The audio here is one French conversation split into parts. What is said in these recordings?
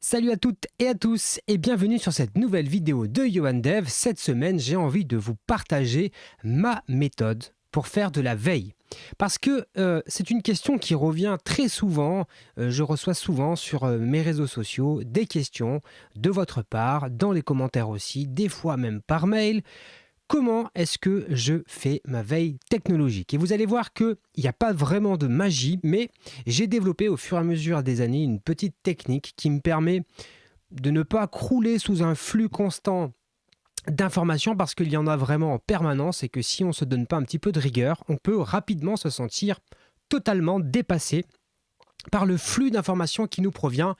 Salut à toutes et à tous et bienvenue sur cette nouvelle vidéo de Johan Dev. Cette semaine, j'ai envie de vous partager ma méthode pour faire de la veille. Parce que c'est une question qui revient très souvent, je reçois souvent sur mes réseaux sociaux des questions de votre part, dans les commentaires aussi, des fois même par mail. Comment est-ce que je fais ma veille technologique? Et vous allez voir qu'il n'y a pas vraiment de magie, mais j'ai développé au fur et à mesure des années une petite technique qui me permet de ne pas crouler sous un flux constant d'informations parce qu'il y en a vraiment en permanence et que si on ne se donne pas un petit peu de rigueur, on peut rapidement se sentir totalement dépassé par le flux d'informations qui nous provient.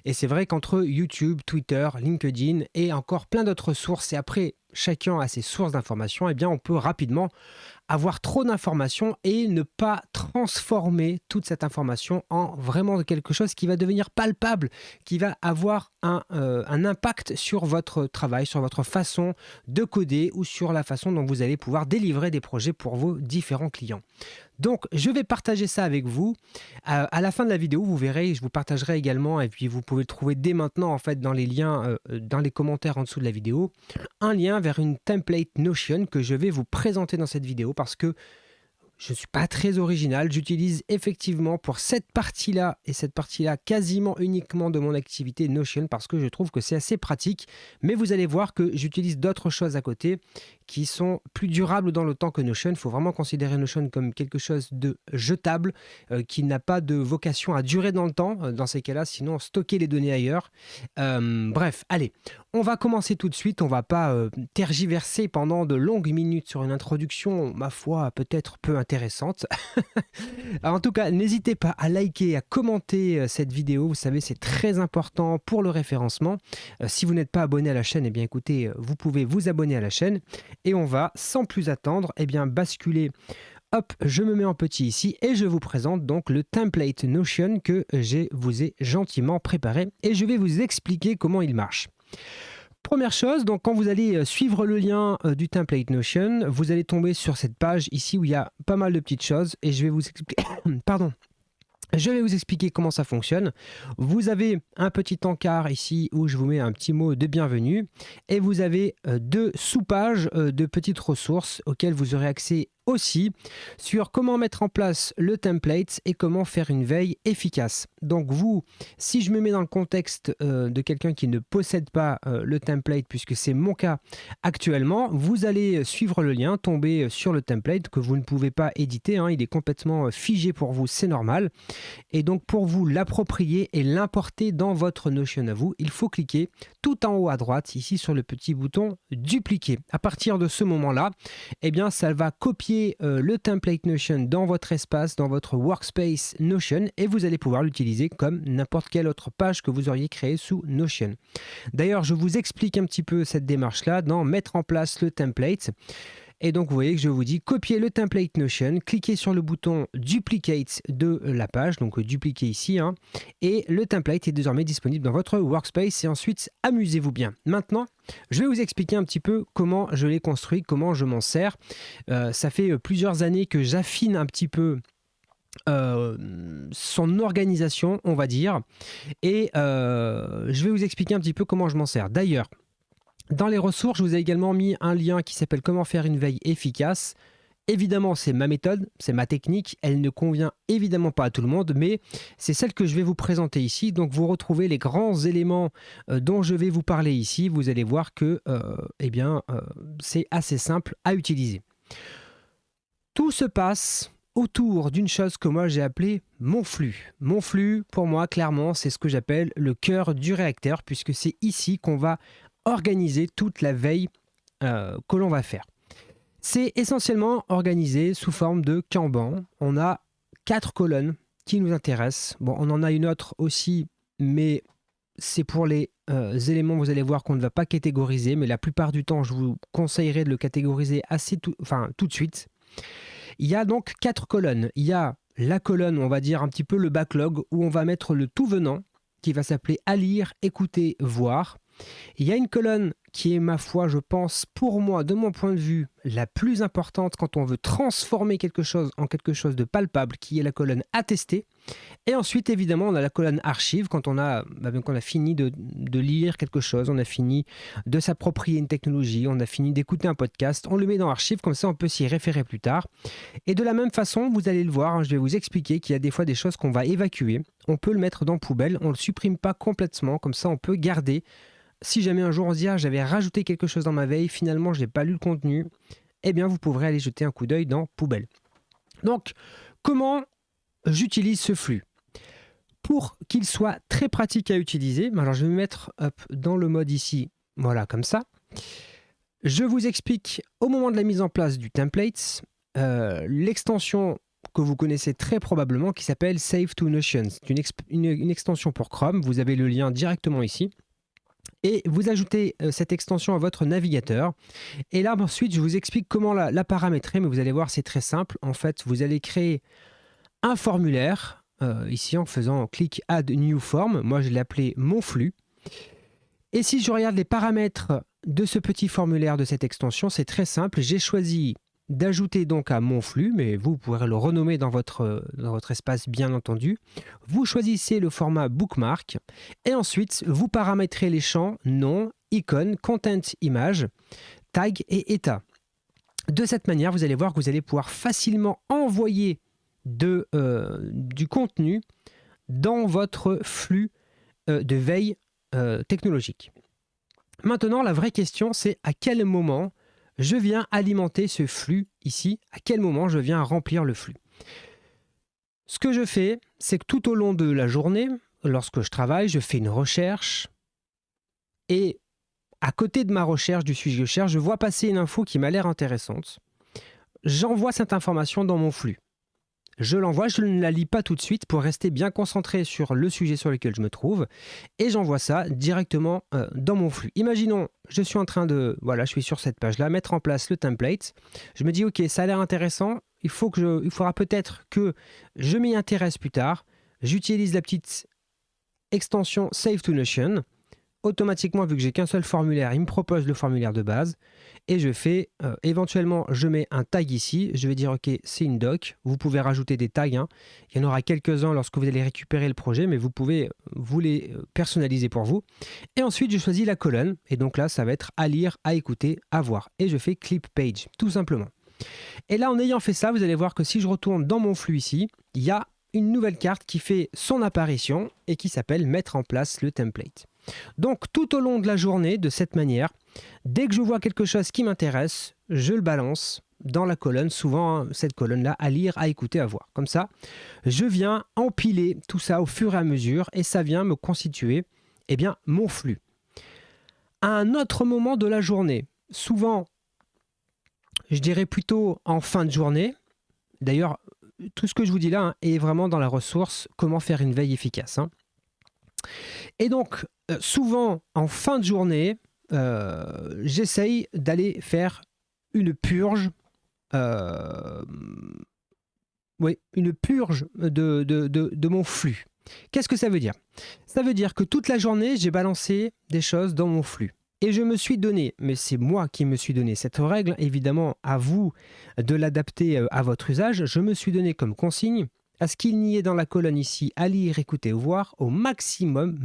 Et c'est vrai qu'entre YouTube, Twitter, LinkedIn et encore plein d'autres sources, et après chacun a ses sources d'informations, eh bien on peut rapidement avoir trop d'informations et ne pas transformer toute cette information en vraiment quelque chose qui va devenir palpable, qui va avoir un impact sur votre travail, sur votre façon de coder ou sur la façon dont vous allez pouvoir délivrer des projets pour vos différents clients. Donc, je vais partager ça avec vous. À la fin de la vidéo, vous verrez, je vous partagerai également, et puis vous pouvez le trouver dès maintenant en fait dans les liens, dans les commentaires en dessous de la vidéo, un lien vers une template Notion que je vais vous présenter dans cette vidéo parce que je ne suis pas très original, j'utilise effectivement pour cette partie-là et cette partie-là quasiment uniquement de mon activité Notion parce que je trouve que c'est assez pratique, mais vous allez voir que j'utilise d'autres choses à côté qui sont plus durables dans le temps que Notion. Il faut vraiment considérer Notion comme quelque chose de jetable, qui n'a pas de vocation à durer dans le temps, dans ces cas-là, sinon stocker les données ailleurs. Bref, allez, on va commencer tout de suite, on ne va pas tergiverser pendant de longues minutes sur une introduction, ma foi, peut-être peu intéressante. Alors, en tout cas, n'hésitez pas à liker, à commenter cette vidéo, vous savez, c'est très important pour le référencement. Si vous n'êtes pas abonné à la chaîne, eh bien écoutez, vous pouvez vous abonner à la chaîne. Et on va, sans plus attendre, eh bien basculer. Hop, je me mets en petit ici et je vous présente donc le template Notion que je vous ai gentiment préparé et je vais vous expliquer comment il marche. Première chose, donc quand vous allez suivre le lien du template Notion, vous allez tomber sur cette page ici où il y a pas mal de petites choses et je vais vous expliquer. Pardon. Je vais vous expliquer comment ça fonctionne. Vous avez un petit encart ici où je vous mets un petit mot de bienvenue et vous avez deux sous-pages de petites ressources auxquelles vous aurez accès aussi sur comment mettre en place le template et comment faire une veille efficace. Donc vous, si je me mets dans le contexte de quelqu'un qui ne possède pas le template, puisque c'est mon cas actuellement, vous allez suivre le lien, tomber sur le template que vous ne pouvez pas éditer, hein, il est complètement figé pour vous, c'est normal. Et donc pour vous l'approprier et l'importer dans votre Notion à vous, il faut cliquer tout en haut à droite, ici sur le petit bouton dupliquer. À partir de ce moment-là, eh bien ça va copier le template Notion dans votre espace, dans votre workspace Notion et vous allez pouvoir l'utiliser comme n'importe quelle autre page que vous auriez créée sous Notion. D'ailleurs, je vous explique un petit peu cette démarche-là dans mettre en place le template. Et donc, vous voyez que je vous dis copier le template Notion, cliquez sur le bouton Duplicate de la page, donc dupliquer ici, hein, et le template est désormais disponible dans votre workspace et ensuite, amusez-vous bien. Maintenant, je vais vous expliquer un petit peu comment je l'ai construit, comment je m'en sers. Ça fait plusieurs années que j'affine un petit peu son organisation, on va dire, et je vais vous expliquer un petit peu comment je m'en sers. D'ailleurs, dans les ressources, je vous ai également mis un lien qui s'appelle Comment faire une veille efficace. Évidemment, c'est ma méthode, c'est ma technique. Elle ne convient évidemment pas à tout le monde, mais c'est celle que je vais vous présenter ici. Donc, vous retrouvez les grands éléments dont je vais vous parler ici. Vous allez voir que c'est assez simple à utiliser. Tout se passe autour d'une chose que moi j'ai appelée mon flux. Mon flux, pour moi, clairement, c'est ce que j'appelle le cœur du réacteur, puisque c'est ici qu'on va organiser toute la veille que l'on va faire. C'est essentiellement organisé sous forme de Kanban. On a 4 colonnes qui nous intéressent. Bon, on en a une autre aussi, mais c'est pour les éléments, vous allez voir qu'on ne va pas catégoriser, mais la plupart du temps, je vous conseillerais de le catégoriser tout de suite. Il y a donc 4 colonnes. Il y a la colonne, on va dire un petit peu le backlog, où on va mettre le tout venant, qui va s'appeler à lire, écouter, voir. Il y a une colonne qui est, ma foi, je pense, pour moi, de mon point de vue, la plus importante quand on veut transformer quelque chose en quelque chose de palpable, qui est la colonne attestée. Et ensuite, évidemment, on a la colonne archive, quand on a fini de lire quelque chose, on a fini de s'approprier une technologie, on a fini d'écouter un podcast, on le met dans archive, comme ça on peut s'y référer plus tard. Et de la même façon, vous allez le voir, hein, je vais vous expliquer qu'il y a des fois des choses qu'on va évacuer, on peut le mettre dans poubelle, on ne le supprime pas complètement, comme ça on peut garder. Si jamais un jour on se dit, j'avais rajouté quelque chose dans ma veille, finalement je n'ai pas lu le contenu, eh bien vous pourrez aller jeter un coup d'œil dans poubelle. Donc, comment j'utilise ce flux? Pour qu'il soit très pratique à utiliser, alors je vais me mettre dans le mode ici, voilà, comme ça. Je vous explique au moment de la mise en place du template, l'extension que vous connaissez très probablement qui s'appelle Save to Notion. C'est une extension pour Chrome, vous avez le lien directement ici. Et vous ajoutez cette extension à votre navigateur. Et là, ensuite, je vous explique comment la paramétrer, mais vous allez voir, c'est très simple. En fait, vous allez créer un formulaire, ici en faisant clic Add New Form. Moi, je l'ai appelé Mon flux. Et si je regarde les paramètres de ce petit formulaire de cette extension, c'est très simple. J'ai choisi d'ajouter donc à Mon flux, mais vous pourrez le renommer dans votre espace, bien entendu. Vous choisissez le format bookmark et ensuite vous paramétrez les champs nom, icône, content image, tag et état. De cette manière, vous allez voir que vous allez pouvoir facilement envoyer du contenu dans votre flux de veille technologique. Maintenant, la vraie question, c'est à quel moment je viens alimenter ce flux ici, à quel moment je viens remplir le flux. Ce que je fais, c'est que tout au long de la journée, lorsque je travaille, je fais une recherche et à côté de ma recherche, du sujet que je cherche, je vois passer une info qui m'a l'air intéressante. J'envoie cette information dans mon flux. Je l'envoie, je ne la lis pas tout de suite pour rester bien concentré sur le sujet sur lequel je me trouve et j'envoie ça directement dans mon flux. Imaginons, je suis en train de, voilà, je suis sur cette page-là, mettre en place le template. Je me dis, ok, ça a l'air intéressant, il faudra peut-être que je m'y intéresse plus tard. J'utilise la petite extension Save to Notion. Automatiquement, vu que j'ai qu'un seul formulaire, il me propose le formulaire de base et je fais, éventuellement, je mets un tag ici, je vais dire ok, c'est une doc, vous pouvez rajouter des tags, hein. Il y en aura quelques-uns lorsque vous allez récupérer le projet, mais vous pouvez vous les personnaliser pour vous. Et ensuite, je choisis la colonne et donc là, ça va être à lire, à écouter, à voir et je fais clip page, tout simplement. Et là, en ayant fait ça, vous allez voir que si je retourne dans mon flux ici, il y a une nouvelle carte qui fait son apparition et qui s'appelle mettre en place le template. Donc tout au long de la journée, de cette manière, dès que je vois quelque chose qui m'intéresse, je le balance dans la colonne, souvent cette colonne-là, à lire, à écouter, à voir. Comme ça, je viens empiler tout ça au fur et à mesure et ça vient me constituer mon flux. À un autre moment de la journée, souvent, je dirais plutôt en fin de journée, d'ailleurs, tout ce que je vous dis là est vraiment dans la ressource « Comment faire une veille efficace ». Et donc, souvent, en fin de journée, j'essaye d'aller faire une purge, une purge de mon flux. Qu'est-ce que ça veut dire? Ça veut dire que toute la journée, j'ai balancé des choses dans mon flux. Et je me suis donné, mais c'est moi qui me suis donné cette règle, évidemment, à vous de l'adapter à votre usage. Je me suis donné comme consigne à ce qu'il n'y ait dans la colonne ici, à lire, écouter ou voir, au maximum,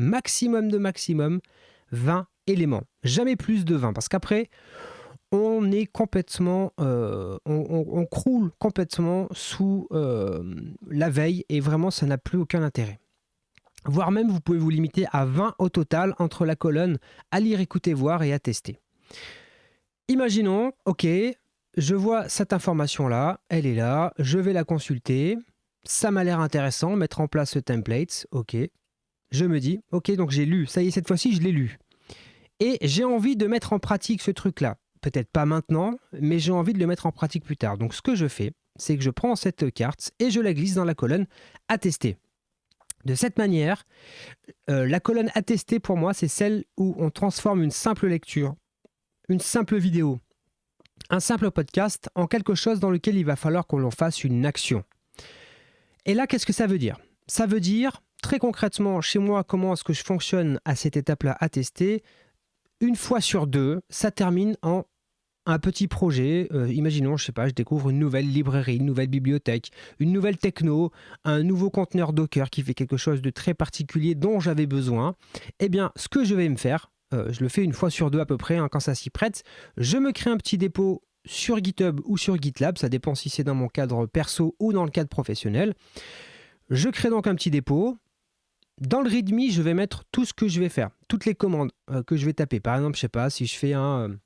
20 éléments. Jamais plus de 20, parce qu'après, on est complètement, on croule complètement sous la veille et vraiment, ça n'a plus aucun intérêt. Voire même, vous pouvez vous limiter à 20 au total entre la colonne à lire, écouter, voir et à tester. Imaginons, ok, je vois cette information-là, elle est là, je vais la consulter. Ça m'a l'air intéressant, mettre en place ce template, ok. Je me dis, ok, donc j'ai lu, ça y est, cette fois-ci, je l'ai lu. Et j'ai envie de mettre en pratique ce truc-là. Peut-être pas maintenant, mais j'ai envie de le mettre en pratique plus tard. Donc ce que je fais, c'est que je prends cette carte et je la glisse dans la colonne « À tester ». De cette manière, la colonne « À tester » pour moi, c'est celle où on transforme une simple lecture, une simple vidéo, un simple podcast en quelque chose dans lequel il va falloir qu'on en fasse une action. Et là, qu'est-ce que ça veut dire? Ça veut dire, très concrètement, chez moi, comment est-ce que je fonctionne à cette étape-là à tester? une fois sur deux, ça termine en un petit projet. Imaginons, je sais pas, je découvre une nouvelle librairie, une nouvelle bibliothèque, une nouvelle techno, un nouveau conteneur Docker qui fait quelque chose de très particulier dont j'avais besoin. Eh bien, ce que je vais me faire, je le fais une fois sur deux à peu près, hein, quand ça s'y prête, je me crée un petit dépôt sur GitHub ou sur GitLab, ça dépend si c'est dans mon cadre perso ou dans le cadre professionnel. Je crée donc un petit dépôt. Dans le README, je vais mettre tout ce que je vais faire, toutes les commandes que je vais taper. Par exemple, je sais pas, si je fais un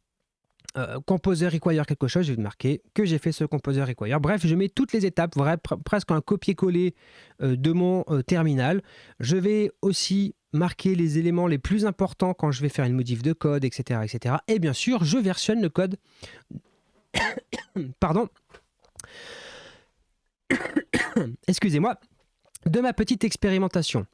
composer require quelque chose, je vais marquer que j'ai fait ce composer require. Bref, je mets toutes les étapes, presque un copier-coller de mon terminal. Je vais aussi marquer les éléments les plus importants quand je vais faire une modif de code, etc., etc. Et bien sûr, je versionne le code. Pardon. Excusez-moi. De ma petite expérimentation.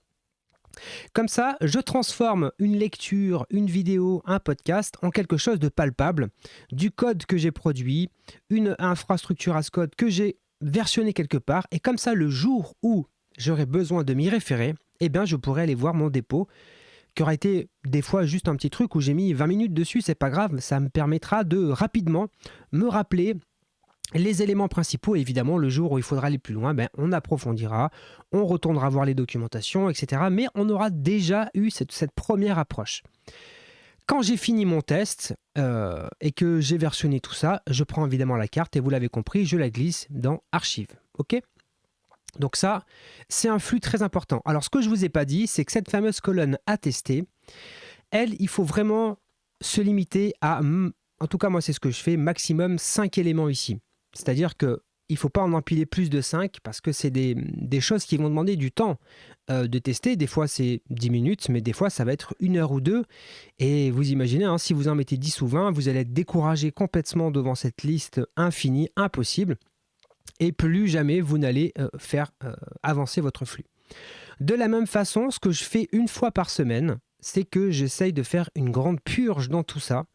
Comme ça, je transforme une lecture, une vidéo, un podcast en quelque chose de palpable, du code que j'ai produit, une infrastructure as code que j'ai versionné quelque part, et comme ça, le jour où j'aurai besoin de m'y référer, eh bien, je pourrai aller voir mon dépôt, qui aura été des fois juste un petit truc où j'ai mis 20 minutes dessus, c'est pas grave, ça me permettra de rapidement me rappeler les éléments principaux. Évidemment, le jour où il faudra aller plus loin, on approfondira, on retournera voir les documentations, etc. Mais on aura déjà eu cette première approche. Quand j'ai fini mon test et que j'ai versionné tout ça, je prends évidemment la carte et vous l'avez compris, je la glisse dans Archives. OK ? Donc ça, c'est un flux très important. Alors, ce que je ne vous ai pas dit, c'est que cette fameuse colonne à tester, elle, il faut vraiment se limiter à, en tout cas moi c'est ce que je fais, maximum 5 éléments ici. C'est-à-dire qu'il ne faut pas en empiler plus de 5 parce que c'est des choses qui vont demander du temps de tester. Des fois, c'est 10 minutes, mais des fois, ça va être 1 heure ou 2. Et vous imaginez, hein, si vous en mettez 10 ou 20, vous allez être découragé complètement devant cette liste infinie, impossible. Et plus jamais vous n'allez faire avancer votre flux. De la même façon, ce que je fais une fois par semaine, c'est que j'essaye de faire une grande purge dans tout ça.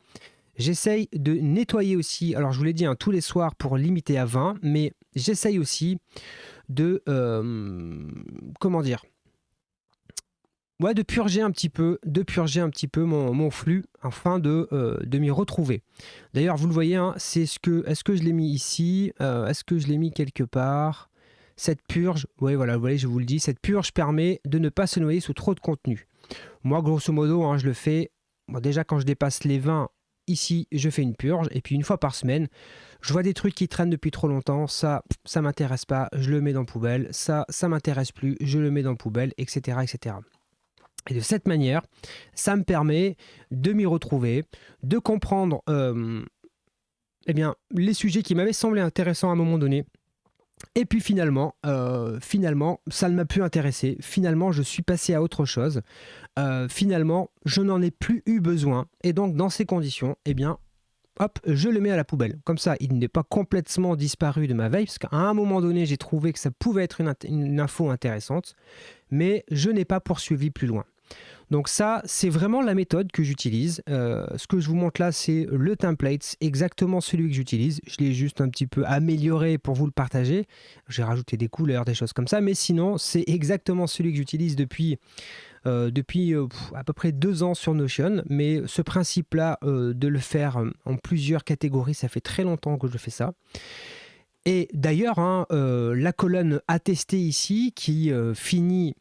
J'essaye de nettoyer aussi, alors je vous l'ai dit, hein, tous les soirs pour limiter à 20, mais j'essaye aussi de, de purger un petit peu mon flux afin de m'y retrouver. D'ailleurs, vous le voyez, hein, est-ce que je l'ai mis ici, est-ce que je l'ai mis quelque part? Cette purge, oui, voilà, vous voyez, je vous le dis, cette purge permet de ne pas se noyer sous trop de contenu. Moi, grosso modo, hein, je le fais, déjà quand je dépasse les 20, ici, je fais une purge, et puis une fois par semaine, je vois des trucs qui traînent depuis trop longtemps, ça m'intéresse pas, je le mets dans la poubelle, ça m'intéresse plus, je le mets dans la poubelle, etc., etc. Et de cette manière, ça me permet de m'y retrouver, de comprendre les sujets qui m'avaient semblé intéressants à un moment donné. Et puis finalement, ça ne m'a plus intéressé. Finalement, je suis passé à autre chose. Finalement, je n'en ai plus eu besoin. Et donc, dans ces conditions, hop, je le mets à la poubelle. Comme ça, il n'est pas complètement disparu de ma veille, parce qu'à un moment donné, j'ai trouvé que ça pouvait être une info intéressante, mais je n'ai pas poursuivi plus loin. Donc ça, c'est vraiment la méthode que j'utilise. Ce que je vous montre là, c'est le template, exactement celui que j'utilise. Je l'ai juste un petit peu amélioré pour vous le partager. J'ai rajouté des couleurs, des choses comme ça, mais sinon, c'est exactement celui que j'utilise depuis à peu près 2 ans sur Notion. Mais ce principe-là, de le faire en plusieurs catégories, ça fait très longtemps que je fais ça. Et d'ailleurs, hein, la colonne attestée ici, qui finit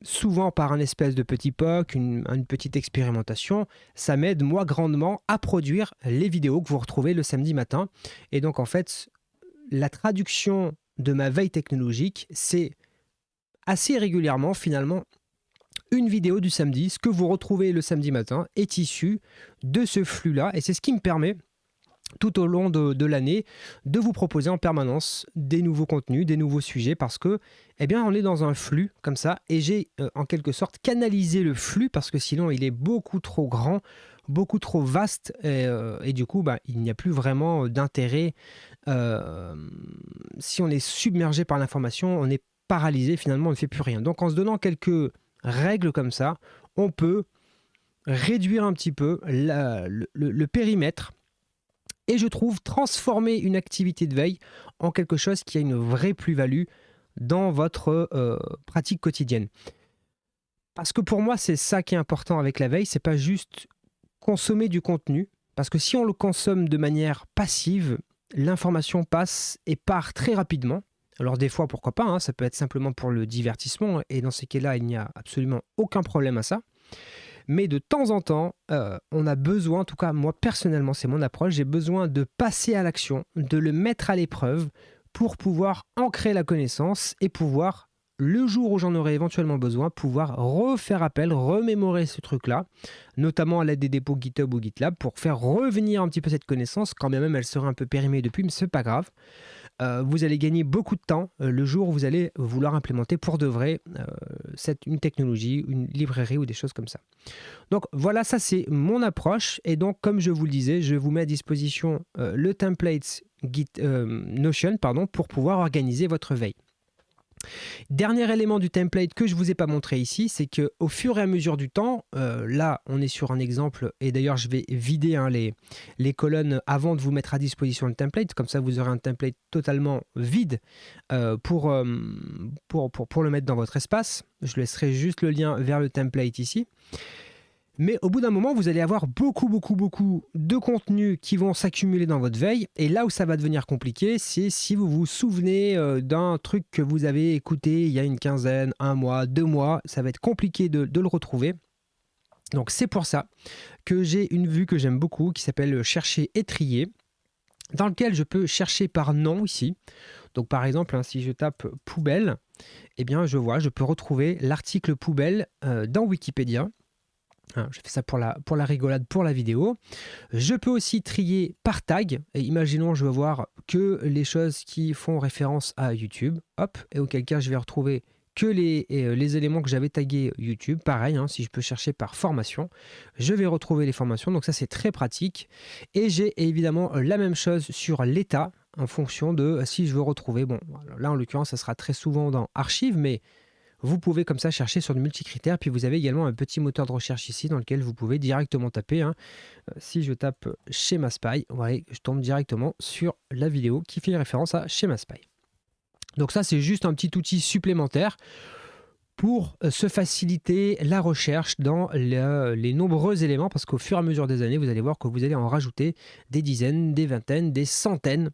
souvent par un espèce de petit POC, une petite expérimentation, ça m'aide moi grandement à produire les vidéos que vous retrouvez le samedi matin. Et donc en fait, la traduction de ma veille technologique, c'est assez régulièrement finalement une vidéo du samedi. Ce que vous retrouvez le samedi matin est issu de ce flux-là, et c'est ce qui me permet tout au long de l'année, de vous proposer en permanence des nouveaux contenus, des nouveaux sujets, parce que, on est dans un flux comme ça, et j'ai en quelque sorte canalisé le flux, parce que sinon il est beaucoup trop grand, beaucoup trop vaste, et du coup, il n'y a plus vraiment d'intérêt. Si on est submergé par l'information, on est paralysé, finalement, on ne fait plus rien. Donc en se donnant quelques règles comme ça, on peut réduire un petit peu le périmètre, et je trouve transformer une activité de veille en quelque chose qui a une vraie plus-value dans votre pratique quotidienne. Parce que pour moi, c'est ça qui est important avec la veille, c'est pas juste consommer du contenu, parce que si on le consomme de manière passive, l'information passe et part très rapidement. Alors des fois, pourquoi pas, hein, ça peut être simplement pour le divertissement, et dans ces cas-là, il n'y a absolument aucun problème à ça. Mais de temps en temps, on a besoin, en tout cas moi personnellement, c'est mon approche, j'ai besoin de passer à l'action, de le mettre à l'épreuve pour pouvoir ancrer la connaissance et pouvoir, le jour où j'en aurai éventuellement besoin, pouvoir refaire appel, remémorer ce truc-là, notamment à l'aide des dépôts GitHub ou GitLab, pour faire revenir un petit peu cette connaissance, quand bien même elle serait un peu périmée depuis, mais c'est pas grave. Vous allez gagner beaucoup de temps le jour où vous allez vouloir implémenter pour de vrai une technologie, une librairie ou des choses comme ça. Donc voilà, ça c'est mon approche. Et donc, comme je vous le disais, je vous mets à disposition le template Notion pour pouvoir organiser votre veille. Dernier élément du template que je ne vous ai pas montré ici, c'est qu'au fur et à mesure du temps, là on est sur un exemple, et d'ailleurs je vais vider les colonnes avant de vous mettre à disposition le template, comme ça vous aurez un template totalement vide pour le mettre dans votre espace. Je laisserai juste le lien vers le template ici. Mais au bout d'un moment, vous allez avoir beaucoup de contenus qui vont s'accumuler dans votre veille. Et là où ça va devenir compliqué, c'est si vous vous souvenez d'un truc que vous avez écouté il y a une quinzaine, un mois, 2 mois, ça va être compliqué de le retrouver. Donc c'est pour ça que j'ai une vue que j'aime beaucoup qui s'appelle Chercher et trier, dans lequel je peux chercher par nom ici. Donc par exemple, si je tape poubelle, eh bien je peux retrouver l'article poubelle dans Wikipédia. Je fais ça pour la rigolade, pour la vidéo. Je peux aussi trier par tag. Et imaginons, je veux voir que les choses qui font référence à YouTube. Hop, et auquel cas, je vais retrouver que les éléments que j'avais tagués YouTube. Pareil, si je peux chercher par formation, je vais retrouver les formations. Donc ça, c'est très pratique. Et j'ai évidemment la même chose sur l'état, en fonction de si je veux retrouver. Bon, là, en l'occurrence, ça sera très souvent dans Archives, mais vous pouvez comme ça chercher sur de multicritères. Puis vous avez également un petit moteur de recherche ici dans lequel vous pouvez directement taper. Si je tape Schema Spy, voilà, je tombe directement sur la vidéo qui fait référence à Schema Spy. Donc ça, c'est juste un petit outil supplémentaire pour se faciliter la recherche dans les nombreux éléments, parce qu'au fur et à mesure des années, vous allez voir que vous allez en rajouter des dizaines, des vingtaines, des centaines,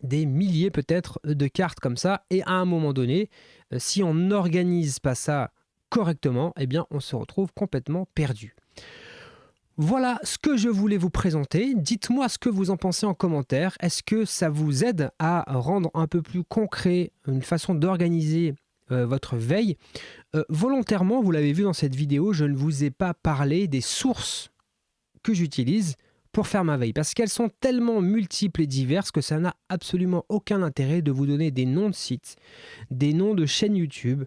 des milliers peut-être de cartes comme ça, et à un moment donné, si on n'organise pas ça correctement, eh bien on se retrouve complètement perdu. Voilà ce que je voulais vous présenter. Dites-moi ce que vous en pensez en commentaire. Est-ce que ça vous aide à rendre un peu plus concret une façon d'organiser votre veille? Volontairement, vous l'avez vu dans cette vidéo, je ne vous ai pas parlé des sources que j'utilise pour faire ma veille, parce qu'elles sont tellement multiples et diverses que ça n'a absolument aucun intérêt de vous donner des noms de sites, des noms de chaînes YouTube,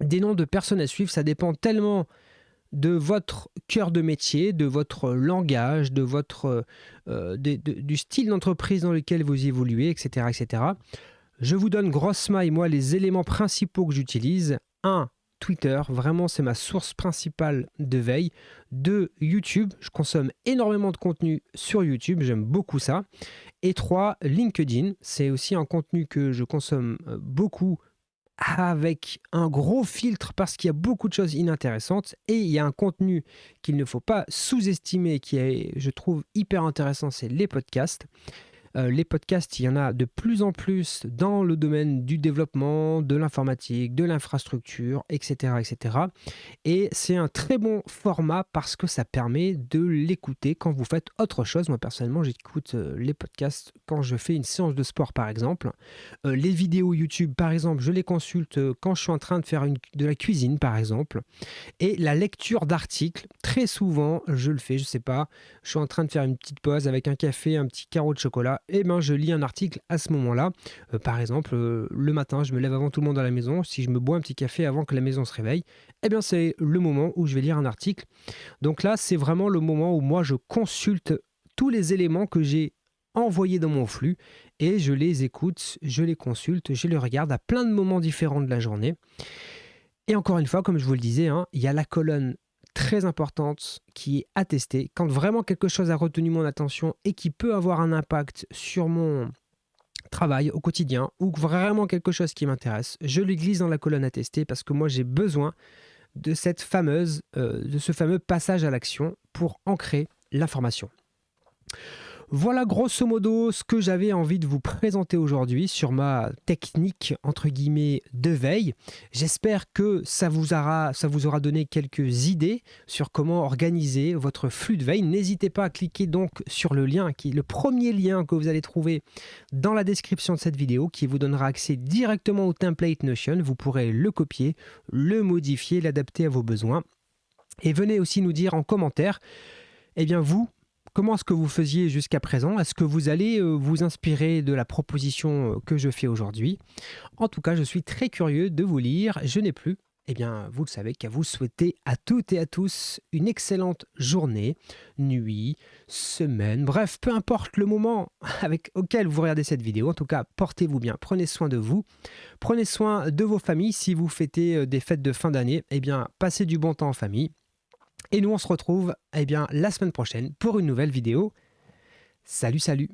des noms de personnes à suivre. Ça dépend tellement de votre cœur de métier, de votre langage, de du style d'entreprise dans lequel vous évoluez, etc., etc. Je vous donne grosso modo, moi, les éléments principaux que j'utilise. 1. Twitter, vraiment c'est ma source principale de veille. 2. YouTube, je consomme énormément de contenu sur YouTube, j'aime beaucoup ça. Et 3. LinkedIn, c'est aussi un contenu que je consomme beaucoup avec un gros filtre parce qu'il y a beaucoup de choses inintéressantes, et il y a un contenu qu'il ne faut pas sous-estimer qui est, je trouve, hyper intéressant, c'est les podcasts. Les podcasts, il y en a de plus en plus dans le domaine du développement, de l'informatique, de l'infrastructure, etc., etc. Et c'est un très bon format parce que ça permet de l'écouter quand vous faites autre chose. Moi, personnellement, j'écoute les podcasts quand je fais une séance de sport, par exemple. Les vidéos YouTube, par exemple, je les consulte quand je suis en train de faire de la cuisine, par exemple. Et la lecture d'articles, très souvent, je le fais, je sais pas, je suis en train de faire une petite pause avec un café, un petit carreau de chocolat, et ben je lis un article à ce moment-là. Par exemple, le matin, je me lève avant tout le monde à la maison. Si je me bois un petit café avant que la maison se réveille, eh bien c'est le moment où je vais lire un article. Donc là, c'est vraiment le moment où moi je consulte tous les éléments que j'ai envoyés dans mon flux, et je les écoute, je les consulte, je les regarde à plein de moments différents de la journée. Et encore une fois, comme je vous le disais, il y a la colonne très importante qui est attestée. Quand vraiment quelque chose a retenu mon attention et qui peut avoir un impact sur mon travail au quotidien, ou vraiment quelque chose qui m'intéresse, je le glisse dans la colonne attestée, parce que moi j'ai besoin de de ce fameux passage à l'action pour ancrer l'information. Voilà grosso modo ce que j'avais envie de vous présenter aujourd'hui sur ma technique entre guillemets de veille. J'espère que ça vous aura donné quelques idées sur comment organiser votre flux de veille. N'hésitez pas à cliquer donc sur le lien le premier lien que vous allez trouver dans la description de cette vidéo qui vous donnera accès directement au template Notion. Vous pourrez le copier, le modifier, l'adapter à vos besoins. Et venez aussi nous dire en commentaire, comment est-ce que vous faisiez jusqu'à présent? Est-ce que vous allez vous inspirer de la proposition que je fais aujourd'hui? En tout cas, je suis très curieux de vous lire. Je n'ai plus, vous le savez, qu'à vous souhaiter à toutes et à tous une excellente journée, nuit, semaine, bref, peu importe le moment auquel vous regardez cette vidéo. En tout cas, portez-vous bien, prenez soin de vous, prenez soin de vos familles. Si vous fêtez des fêtes de fin d'année, passez du bon temps en famille. Et nous, on se retrouve la semaine prochaine pour une nouvelle vidéo. Salut, salut!